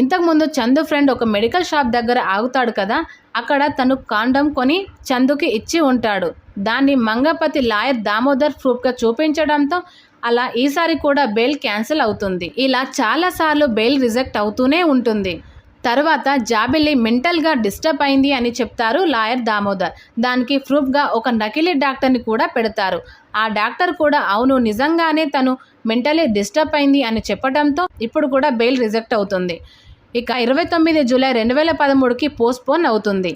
ఇంతకుముందు చందు ఫ్రెండ్ ఒక medical shop దగ్గర ఆగుతాడు కదా, అక్కడ తను కాండం కొని చందుకి ఇచ్చి ఉంటాడు. దాన్ని మంగపతి లాయర్ దామోదర్ ప్రూఫ్గా చూపించడంతో అలా ఈసారి కూడా బెయిల్ క్యాన్సిల్ అవుతుంది. ఇలా చాలాసార్లు బెయిల్ రిజెక్ట్ అవుతూనే ఉంటుంది. తర్వాత జాబిల్లి మెంటల్గా డిస్టర్బ్ అయింది అని చెప్తారు లాయర్ దామోదర్. దానికి ప్రూఫ్గా ఒక నకిలీ డాక్టర్ని కూడా పెడతారు. ఆ డాక్టర్ కూడా అవును నిజంగానే తను మెంటలీ డిస్టర్బ్ అయింది అని చెప్పడంతో ఇప్పుడు కూడా బెయిల్ రిజెక్ట్ అవుతుంది. ఇక 29 జూలై 2013కి పోస్ట్పోన్ అవుతుంది.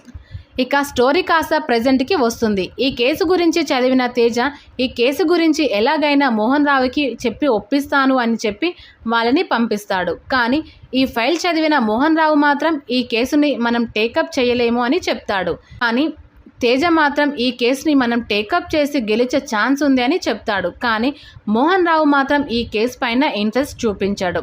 ఇక స్టోరీ కాస్త ప్రజెంట్కి వస్తుంది. ఈ కేసు గురించి చదివిన తేజ ఈ కేసు గురించి ఎలాగైనా మోహన్ రావుకి చెప్పి ఒప్పిస్తాను అని చెప్పి వాళ్ళని పంపిస్తాడు. కానీ ఈ ఫైల్ చదివిన మోహన్ రావు మాత్రం ఈ కేసుని మనం టేకప్ చేయలేము అని చెప్తాడు. కానీ తేజ మాత్రం ఈ కేసుని మనం టేకప్ చేసి గెలిచే ఛాన్స్ ఉంది అని చెప్తాడు. కానీ మోహన్ రావు మాత్రం ఈ కేసు పైన ఇంట్రెస్ట్ చూపించాడు.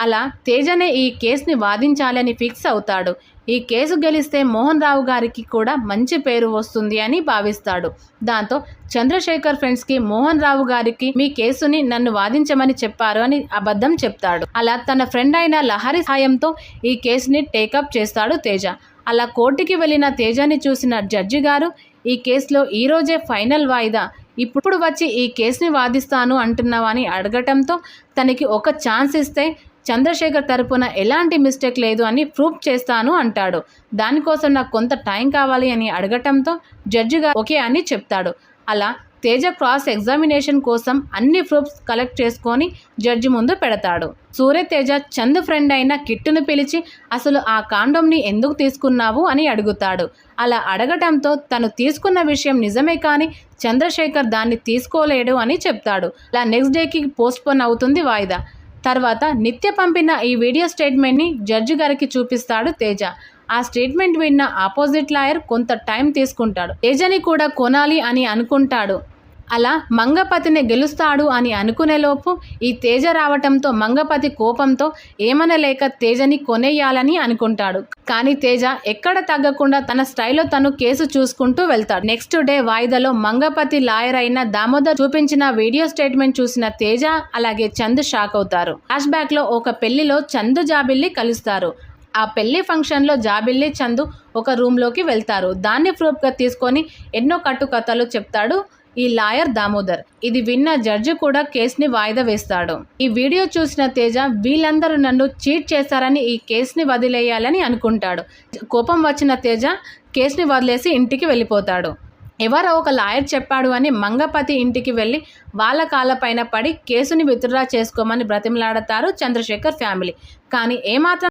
అలా తేజనే ఈ కేసుని వాదించాలని ఫిక్స్ అవుతాడు. ఈ కేసు గెలిస్తే మోహన్ రావు గారికి కూడా మంచి పేరు వస్తుంది అని భావిస్తాడు. దాంతో చంద్రశేఖర్ ఫ్రెండ్స్కి మోహన్ రావు గారికి మీ కేసుని నన్ను వాదించమని చెప్పారు అని అబద్ధం చెప్తాడు. అలా తన ఫ్రెండ్ అయిన లహరి సాయంతో ఈ కేసుని టేకప్ చేస్తాడు తేజ. అలా కోర్టుకి వెళ్ళిన తేజని చూసిన జడ్జి గారు ఈ కేసులో ఈరోజే ఫైనల్ వాయిదా, ఇప్పుడు వచ్చి ఈ కేసుని వాదిస్తాను అంటున్నావా అని అడగటంతో తనకి ఒక ఛాన్స్ ఇస్తే చంద్రశేఖర్ తరపున ఎలాంటి మిస్టేక్ లేదు అని ప్రూఫ్ చేస్తాను అంటాడు. దానికోసం నాకు కొంత టైం కావాలి అని అడగటంతో జడ్జి గారు ఓకే అని చెప్తాడు. అలా తేజ క్రాస్ ఎగ్జామినేషన్ కోసం అన్ని ప్రూఫ్స్ కలెక్ట్ చేసుకొని జడ్జి ముందు పెడతాడు. సూర్యతేజ చందు ఫ్రెండ్ అయిన కిట్టును పిలిచి అసలు ఆ కాండోమ్ని ఎందుకు తీసుకున్నావు అని అడుగుతాడు. అలా అడగటంతో తను తీసుకున్న విషయం నిజమే కానీ చంద్రశేఖర్ దాన్ని తీసుకోలేడు అని చెప్తాడు. అలా నెక్స్ట్ డేకి పోస్ట్పోన్ అవుతుంది వాయిదా. తర్వాత నిత్య పంపిన ఈ వీడియో స్టేట్మెంట్ని జడ్జి గారికి చూపిస్తాడు తేజ. ఆ స్టేట్మెంట్ విన్న ఆపోజిట్ లాయర్ కొంత టైం తీసుకుంటాడు. తేజని కూడా కొనాలి అని అనుకుంటాడు. అలా మంగపతిని గెలుస్తాడు అని అనుకునేలోపు ఈ తేజ రావటంతో మంగపతి కోపంతో ఏమనలేక తేజని కొనేయాలని అనుకుంటాడు. కానీ తేజ ఎక్కడ తగ్గకుండా తన స్టైల్లో తను కేసు చూసుకుంటూ వెళ్తాడు. నెక్స్ట్ డే వాయిదాలో మంగపతి లాయర్ అయిన దామోదర్ చూపించిన వీడియో స్టేట్మెంట్ చూసిన తేజ అలాగే చందు షాక్ అవుతారు. ఫ్లాష్ బ్యాక్ లో ఒక పెళ్లిలో చందు జాబిల్లి కలుస్తారు. ఆ పెళ్లి ఫంక్షన్లో జాబిల్లి చందు ఒక రూమ్లోకి వెళ్తారు. దాన్ని ప్రూఫ్గా తీసుకొని ఎన్నో కట్టుకథలు చెప్తాడు ఈ లాయర్ దామోదర్. ఇది విన్న జడ్జి కూడా కేసుని వాయిదా వేస్తాడు. ఈ వీడియో చూసిన తేజ వీళ్ళందరూ నన్ను చీట్ చేశారని ఈ కేసుని వదిలేయాలని అనుకుంటాడు. కోపం వచ్చిన తేజ కేసుని వదిలేసి ఇంటికి వెళ్ళిపోతాడు. ఎవరో ఒక లాయర్ చెప్పాడు అని మంగపతి ఇంటికి వెళ్ళి వాళ్ళ కాళ్ళపైన పడి కేసుని విత్డ్రా చేసుకోమని బ్రతిమలాడతారు చంద్రశేఖర్ ఫ్యామిలీ. కానీ ఏమాత్రం